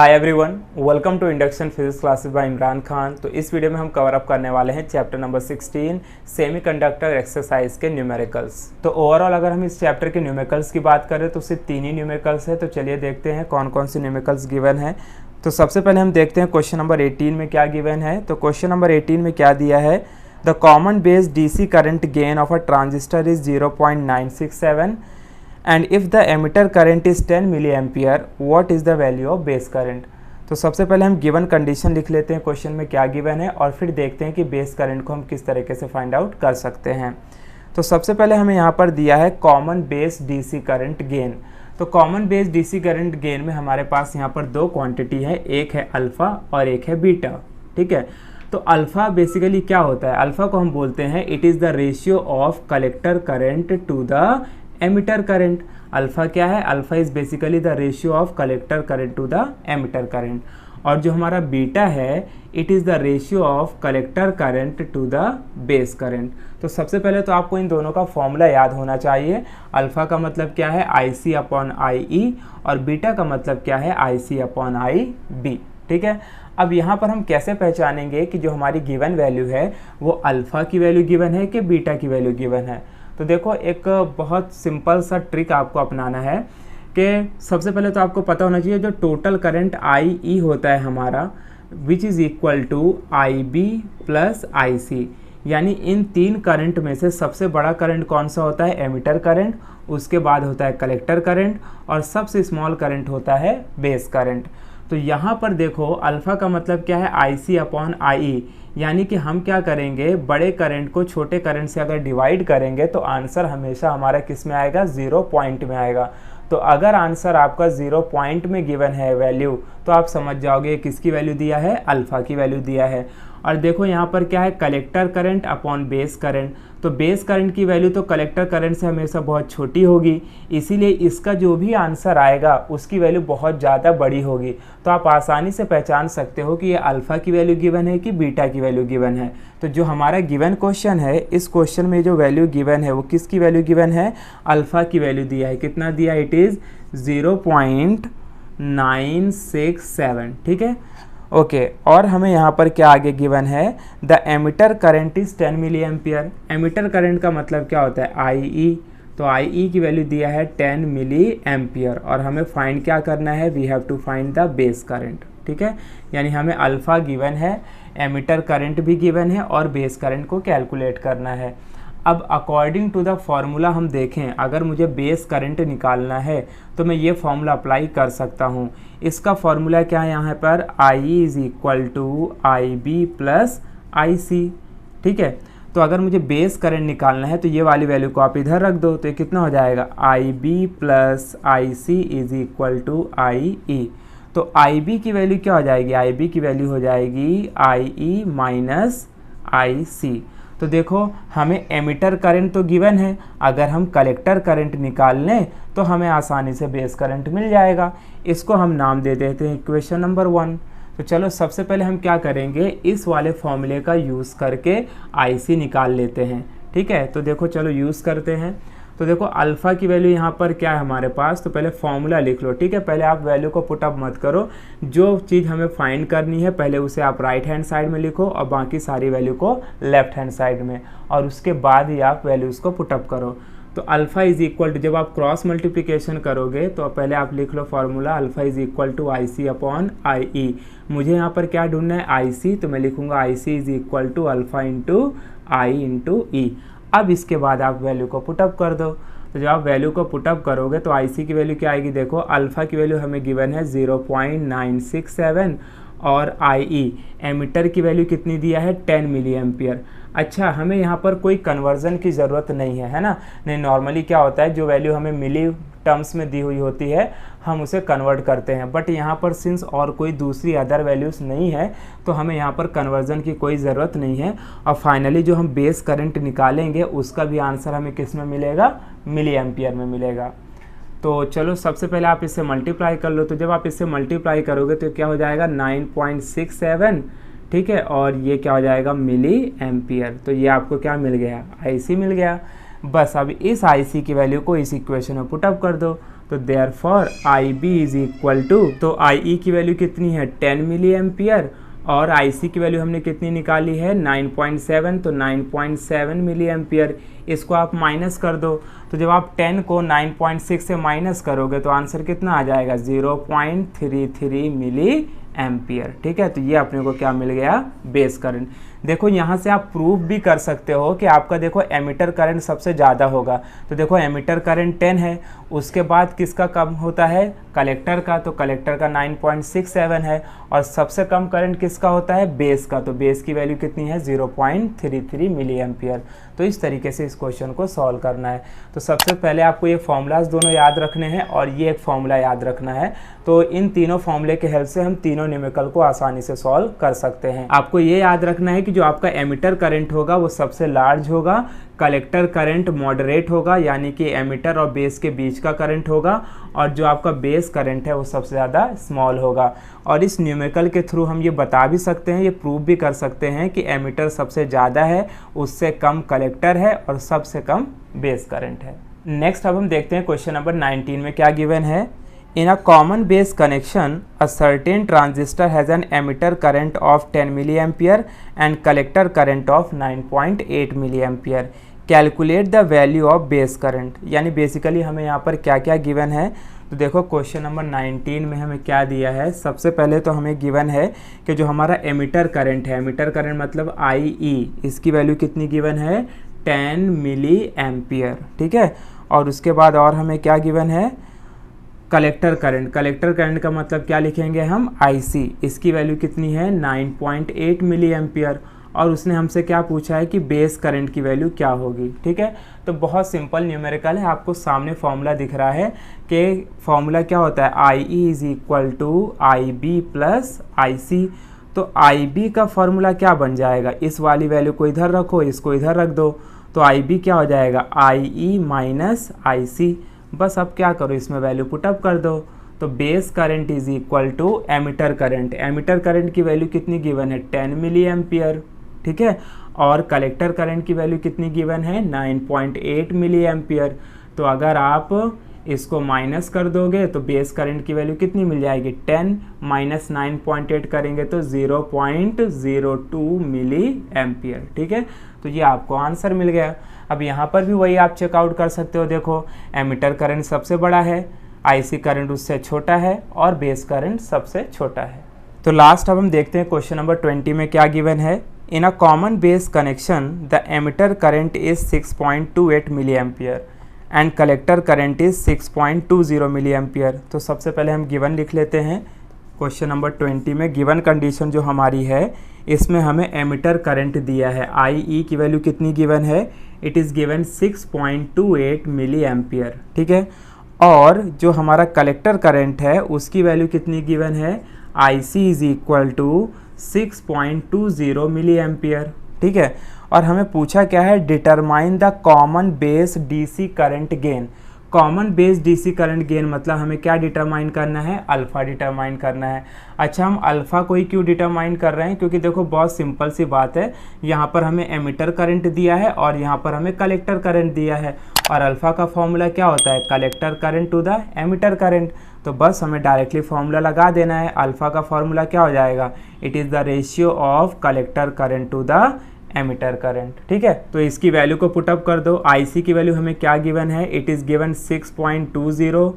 Hi everyone, welcome to induction physics classes by Imran Khan. तो इस video में हम कवर अप करने वाले हैं चैप्टर नंबर 16 सेमीकंडक्टर एक्सरसाइज के न्यूमेरिकल्स। तो ओवरऑल अगर हम इस चैप्टर के न्यूमेरिकल्स की बात करें तो सिर्फ 3 ही न्यूमेरिकल्स है। तो चलिए देखते हैं कौन कौन से न्यूमेरिकल्स गिवन है। तो सबसे पहले हम देखते हैं क्वेश्चन नंबर 18 में क्या गिवन है। तो क्वेश्चन नंबर 18 में क्या दिया है, the common base DC current gain of a transistor is 0.967 and if the emitter current is 10 milliampere what is the value of base current। तो सबसे पहले हम गिवन कंडीशन लिख लेते हैं क्वेश्चन में क्या गिवन है और फिर देखते हैं कि बेस करंट को हम किस तरीके से फाइंड आउट कर सकते हैं। तो सबसे पहले हमें यहाँ पर दिया है common base DC current gain. तो common base DC current gain में हमारे पास यहाँ पर दो क्वांटिटी है, एक है अल्फ़ा और एक है बीटा। ठीक है, तो अल्फ़ा बेसिकली क्या होता है, अल्फ़ा को हम बोलते हैं it is the ratio of collector current to the emitter current. Alpha क्या है, alpha is basically the ratio of collector current to the emitter current. और जो हमारा बीटा है it is the ratio of collector current to the base current. तो सबसे पहले तो आपको इन दोनों का फॉर्मूला याद होना चाहिए। अल्फ़ा का मतलब क्या है, आई सी अपॉन आई ई, और बीटा का मतलब क्या है, आई सी अपॉन आई बी। ठीक है, अब यहाँ पर हम कैसे पहचानेंगे कि जो हमारी गिवन वैल्यू है वो अल्फ़ा की वैल्यू गिवन है कि बीटा की वैल्यू गिवन है। तो देखो एक बहुत सिंपल सा ट्रिक आपको अपनाना है कि सबसे पहले तो आपको पता होना चाहिए जो टोटल करंट आई ई होता है हमारा which is equal to I B plus I C, यानी इन तीन करंट में से सबसे बड़ा करंट कौन सा होता है, एमिटर करंट, उसके बाद होता है कलेक्टर करंट और सबसे स्मॉल करंट होता है बेस करंट। तो यहाँ पर देखो अल्फ़ा का मतलब क्या है, आई सी अपॉन आई ई, यानी कि हम क्या करेंगे, बड़े करंट को छोटे करंट से अगर डिवाइड करेंगे तो आंसर हमेशा हमारा किस में आएगा, 0 पॉइंट में आएगा। तो अगर आंसर आपका 0 पॉइंट में गिवन है वैल्यू तो आप समझ जाओगे किसकी वैल्यू दिया है, अल्फ़ा की वैल्यू दिया है। और देखो यहाँ पर क्या है, collector current upon base current. तो बेस करंट की वैल्यू तो कलेक्टर करंट से हमेशा बहुत छोटी होगी, इसीलिए इसका जो भी आंसर आएगा उसकी वैल्यू बहुत ज़्यादा बड़ी होगी। तो आप आसानी से पहचान सकते हो कि ये अल्फ़ा की वैल्यू गिवन है कि बीटा की वैल्यू गिवन है। तो जो हमारा गिवन क्वेश्चन है, इस क्वेश्चन में जो वैल्यू गिवन है वो किसकी वैल्यू गिवन है, अल्फ़ा की वैल्यू दिया है। कितना दिया, इट इज़ 0.967। ठीक है, ओके। और हमें यहाँ पर क्या आगे गिवन है, the emitter current is 10 milli ampere. Emitter current का मतलब क्या होता है, आई ई। तो आई ई की वैल्यू दिया है 10 मिली एम्पियर और हमें फाइंड क्या करना है, we have to find the base current. ठीक है, यानी हमें अल्फ़ा गिवन है, एमिटर करंट भी गिवन है और बेस करंट को कैलकुलेट करना है। अब अकॉर्डिंग टू द फॉर्मूला हम देखें, अगर मुझे बेस करंट निकालना है तो मैं ये फॉर्मूला अप्लाई कर सकता हूँ। इसका फॉर्मूला क्या है यहाँ पर, I is equal to I B plus I C. ठीक है, तो अगर मुझे बेस करंट निकालना है तो ये वाली वैल्यू को आप इधर रख दो, तो ये कितना हो जाएगा, I B plus I C is equal to I E. तो आई बी की वैल्यू क्या हो जाएगी, आई बी की वैल्यू हो जाएगी आई ई माइनस आई सी। तो देखो हमें एमिटर करंट तो गिवन है, अगर हम कलेक्टर करंट निकाल लें तो हमें आसानी से बेस करंट मिल जाएगा। इसको हम नाम दे देते हैं इक्वेशन नंबर 1। तो चलो सबसे पहले हम क्या करेंगे, इस वाले फॉर्मूले का यूज़ करके आईसी निकाल लेते हैं। ठीक है, तो देखो चलो यूज़ करते हैं। तो देखो अल्फ़ा की वैल्यू यहाँ पर क्या है हमारे पास, तो पहले फॉर्मूला लिख लो। ठीक है, पहले आप वैल्यू को पुट अप मत करो, जो चीज़ हमें फाइंड करनी है पहले उसे आप राइट हैंड साइड में लिखो और बाकी सारी वैल्यू को लेफ्ट हैंड साइड में, और उसके बाद ही आप वैल्यूज़ को पुट अप करो। तो अल्फ़ा इज़ इक्वल टू, जब आप क्रॉस मल्टीप्लिकेशन करोगे तो पहले आप लिख लो formula, alpha is equal to I C upon I E. मुझे यहाँ पर क्या ढूंढना है, आई सी, तो मैं लिखूँगा I C is equal to alpha into I into E. अब इसके बाद आप वैल्यू को पुटअप कर दो। तो जब आप वैल्यू को पुटअप करोगे तो आईसी की वैल्यू क्या आएगी, देखो अल्फ़ा की वैल्यू हमें गिवन है 0.967 और आई एमिटर की वैल्यू कितनी दिया है, 10 मिली एम्पियर। अच्छा, हमें यहाँ पर कोई कन्वर्जन की ज़रूरत नहीं है ना। नहीं, नॉर्मली क्या होता है, जो वैल्यू हमें मिली टर्म्स में दी हुई होती है हम उसे कन्वर्ट करते हैं, बट यहाँ पर सिंस और कोई दूसरी अदर वैल्यूज़ नहीं है तो हमें यहाँ पर कन्वर्जन की कोई ज़रूरत नहीं है। और फाइनली जो हम बेस करंट निकालेंगे उसका भी आंसर हमें किस में मिलेगा, मिली एम्पियर में मिलेगा। तो चलो सबसे पहले आप इससे मल्टीप्लाई कर लो। तो जब आप इससे मल्टीप्लाई करोगे तो क्या हो जाएगा, 9.67। ठीक है, और ये क्या हो जाएगा, मिली एम्पियर। तो ये आपको क्या मिल गया, आईसी मिल गया। बस अब इस आईसी की वैल्यू को इस इक्वेशन में पुटअप कर दो। तो therefore I B is equal to, तो आई ई की वैल्यू कितनी है 10 मिली एम्पियर और आई सी की वैल्यू हमने कितनी निकाली है 9.7, तो 9.7 मिली एम्पियर। इसको आप माइनस कर दो, तो जब आप 10 को 9.6 से माइनस करोगे तो आंसर कितना आ जाएगा 0.33 मिली एम्पियर। ठीक है, तो ये अपने को क्या मिल गया बेस करंट। देखो यहाँ से आप प्रूफ भी कर सकते हो कि आपका देखो एमिटर करंट सबसे ज़्यादा होगा। तो देखो एमिटर करंट 10 है, उसके बाद किसका कम होता है कलेक्टर का, तो कलेक्टर का 9.67 है, और सबसे कम करंट किसका होता है बेस का, तो बेस की वैल्यू कितनी है 0.33 मिली एम्पियर। तो इस तरीके से इस क्वेश्चन को सॉल्व करना है। तो सबसे पहले आपको ये फॉर्मूलाज दोनों याद रखने हैं और ये एक फॉर्मूला याद रखना है। तो इन तीनों फॉर्मूले के हेल्प से हम तीनों न्यूमेरिकल को आसानी से सॉल्व कर सकते हैं। आपको ये याद रखना है कि जो आपका एमिटर करंट होगा वो सबसे लार्ज होगा, कलेक्टर करंट मॉडरेट होगा यानी कि एमिटर और बेस के बीच का करंट होगा, और जो आपका बेस करंट है वो सबसे ज़्यादा स्मॉल होगा। और इस न्यूमेरिकल के थ्रू हम ये बता भी सकते हैं, ये प्रूव भी कर सकते हैं कि एमिटर सबसे ज़्यादा है, उससे कम कलेक्टर है और सबसे कम बेस करंट है। नेक्स्ट अब हम देखते हैं क्वेश्चन नंबर 19 में क्या गिवन है। In a common base connection, a certain transistor has an emitter current of 10 milliampere and collector current of 9.8 milliampere. Calculate the value of base current. यानी basically हमें यहाँ पर क्या क्या गिवन है। तो देखो क्वेश्चन नंबर 19 में हमें क्या दिया है। सबसे पहले तो हमें गिवन है कि जो हमारा एमिटर करंट है, एमिटर करंट मतलब आई ई, इसकी वैल्यू कितनी गिवन है 10 मिली एम्पियर। ठीक है, और उसके बाद और हमें क्या गिवन है कलेक्टर करंट। कलेक्टर करंट का मतलब क्या लिखेंगे हम IC, इसकी वैल्यू कितनी है 9.8 मिली एम्पियर, और उसने हमसे क्या पूछा है कि बेस करंट की वैल्यू क्या होगी। ठीक है, तो बहुत सिंपल न्यूमेरिकल है, आपको सामने फॉर्मूला दिख रहा है कि फॉर्मूला क्या होता है IE is equal to IB plus IC। तो IB का फॉर्मूला क्या बन जाएगा, इस वाली वैल्यू को इधर रखो, इसको इधर रख दो, तो IB क्या हो जाएगा IE माइनस IC। बस अब क्या करो इसमें वैल्यू पुटअप कर दो, तो base current is equal to emitter current. Emitter current की वैल्यू कितनी गिवन है 10 मिली एम्पियर। ठीक है, और कलेक्टर करंट की वैल्यू कितनी गिवन है 9.8 मिली एम्पियर। तो अगर आप इसको माइनस कर दोगे तो बेस करंट की वैल्यू कितनी मिल जाएगी 10 माइनस 9.8 करेंगे तो 0.02 मिली एम्पियर। ठीक है, तो ये आपको आंसर मिल गया। अब यहाँ पर भी वही आप चेकआउट कर सकते हो। देखो एमिटर करंट सबसे बड़ा है, IC करंट उससे छोटा है और बेस करंट सबसे छोटा है। तो लास्ट अब हम देखते हैं क्वेश्चन नंबर 20 में क्या गिवन है। In a common base connection the emitter current is 6.28 milli ampere and collector current is 6.20 milli ampere. तो सबसे पहले हम गिवन लिख लेते हैं। क्वेश्चन नंबर 20 में गिवन कंडीशन जो हमारी है इसमें हमें एमिटर करंट दिया है, IE की वैल्यू कितनी गिवन है, it is given 6.28 milli ampere. ठीक है, और जो हमारा कलेक्टर करंट है उसकी वैल्यू कितनी गिवन है IC is equal to 6.20 milli ampere. ठीक है, और हमें पूछा क्या है determine the common base DC current gain. Common base DC current gain मतलब हमें क्या डिटरमाइन करना है अल्फ़ा डिटरमाइन करना है। अच्छा, हम अल्फ़ा को ही क्यों डिटरमाइन कर रहे हैं, क्योंकि देखो बहुत सिंपल सी बात है, यहाँ पर हमें एमिटर करंट दिया है और यहाँ पर हमें कलेक्टर करंट दिया है, और अल्फ़ा का फॉर्मूला क्या होता है collector current to the emitter current. तो बस हमें डायरेक्टली फॉर्मूला लगा देना है। अल्फ़ा का फॉर्मूला क्या हो जाएगा, it is the ratio of collector current to the emitter current. ठीक है, तो इसकी वैल्यू को पुटअप कर दो। IC की वैल्यू हमें क्या गिवन है, इट इज़ गिवन 6.20।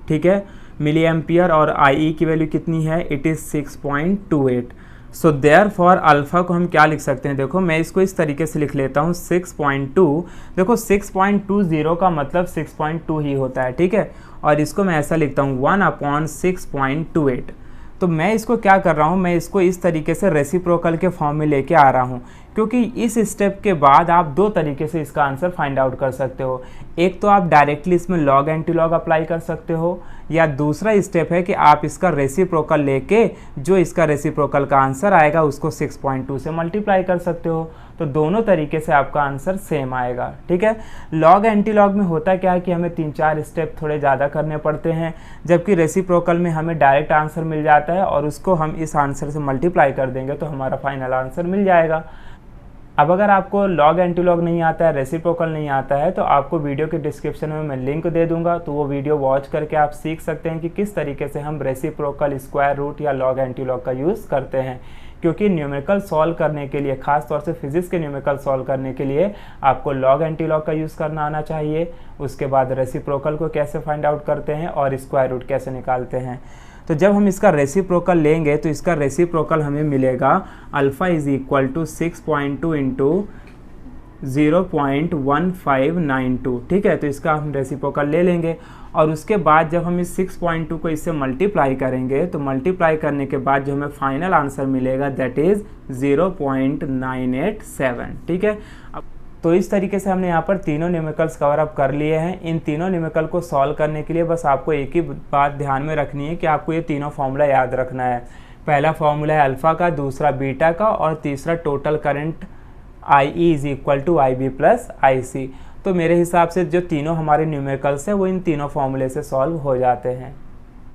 ठीक है, मिली एम्पियर, और IE की वैल्यू कितनी है, it is 6.28। So therefore alpha को हम क्या लिख सकते हैं, देखो मैं इसको इस तरीके से लिख लेता हूँ 6.2। देखो 6.20 का मतलब 6.2 ही होता है। ठीक है, और इसको मैं ऐसा लिखता हूँ 1/6.28। तो मैं इसको क्या कर रहा हूँ, मैं इसको इस तरीके से रेसिप्रोकल के फॉर्म में लेके आ रहा हूँ, क्योंकि इस स्टेप के बाद आप दो तरीके से इसका आंसर फाइंड आउट कर सकते हो। एक तो आप डायरेक्टली इसमें लॉग एंटी लॉग अप्लाई कर सकते हो, या दूसरा स्टेप है कि आप इसका रेसिप्रोकल लेके जो इसका रेसिप्रोकल का आंसर आएगा उसको 6.2 से मल्टीप्लाई कर सकते हो। तो दोनों तरीके से आपका आंसर सेम आएगा। ठीक है, लॉग एंटी लॉग में होता क्या है कि हमें 3-4 स्टेप थोड़े ज़्यादा करने पड़ते हैं, जबकि रेसिप्रोकल में हमें डायरेक्ट आंसर मिल जाता है और उसको हम इस आंसर से मल्टीप्लाई कर देंगे तो हमारा फाइनल आंसर मिल जाएगा। अब अगर आपको लॉग एंटीलॉग नहीं आता है, रेसिप्रोकल नहीं आता है, तो आपको वीडियो के डिस्क्रिप्शन में मैं लिंक दे दूंगा, तो वो वीडियो वॉच करके आप सीख सकते हैं कि किस तरीके से हम रेसिप्रोकल, स्क्वायर रूट या लॉग एंटीलॉग का यूज़ करते हैं। क्योंकि न्यूमेरिकल सॉल्व करने के लिए, खास तौर से फिजिक्स के न्यूमेरिकल सॉल्व करने के लिए आपको लॉग एंटीलॉग का यूज़ करना आना चाहिए। उसके बाद रेसिप्रोकल को कैसे फाइंड आउट करते हैं और स्क्वायर रूट कैसे निकालते हैं। तो जब हम इसका रेसिप्रोकल लेंगे तो इसका रेसिप्रोकल हमें मिलेगा alpha is equal to 6.2 into 0.1592। ठीक है, तो इसका हम रेसिप्रोकल ले लेंगे और उसके बाद जब हम इस 6.2 को इससे मल्टीप्लाई करेंगे तो मल्टीप्लाई करने के बाद जो हमें फाइनल आंसर मिलेगा दैट इज़ 0.987। ठीक है, तो इस तरीके से हमने यहाँ पर तीनों न्यूमेरिकल्स कवर अप कर लिए हैं। इन तीनों न्यूमेरिकल को सॉल्व करने के लिए बस आपको एक ही बात ध्यान में रखनी है कि आपको ये तीनों फॉर्मूला याद रखना है। पहला फॉर्मूला है अल्फ़ा का, दूसरा बीटा का और तीसरा total current IE is equal to IB plus IC। तो मेरे हिसाब से जो तीनों हमारे न्यूमेरिकल्स हैं वो इन तीनों फॉर्मूले से सॉल्व हो जाते हैं।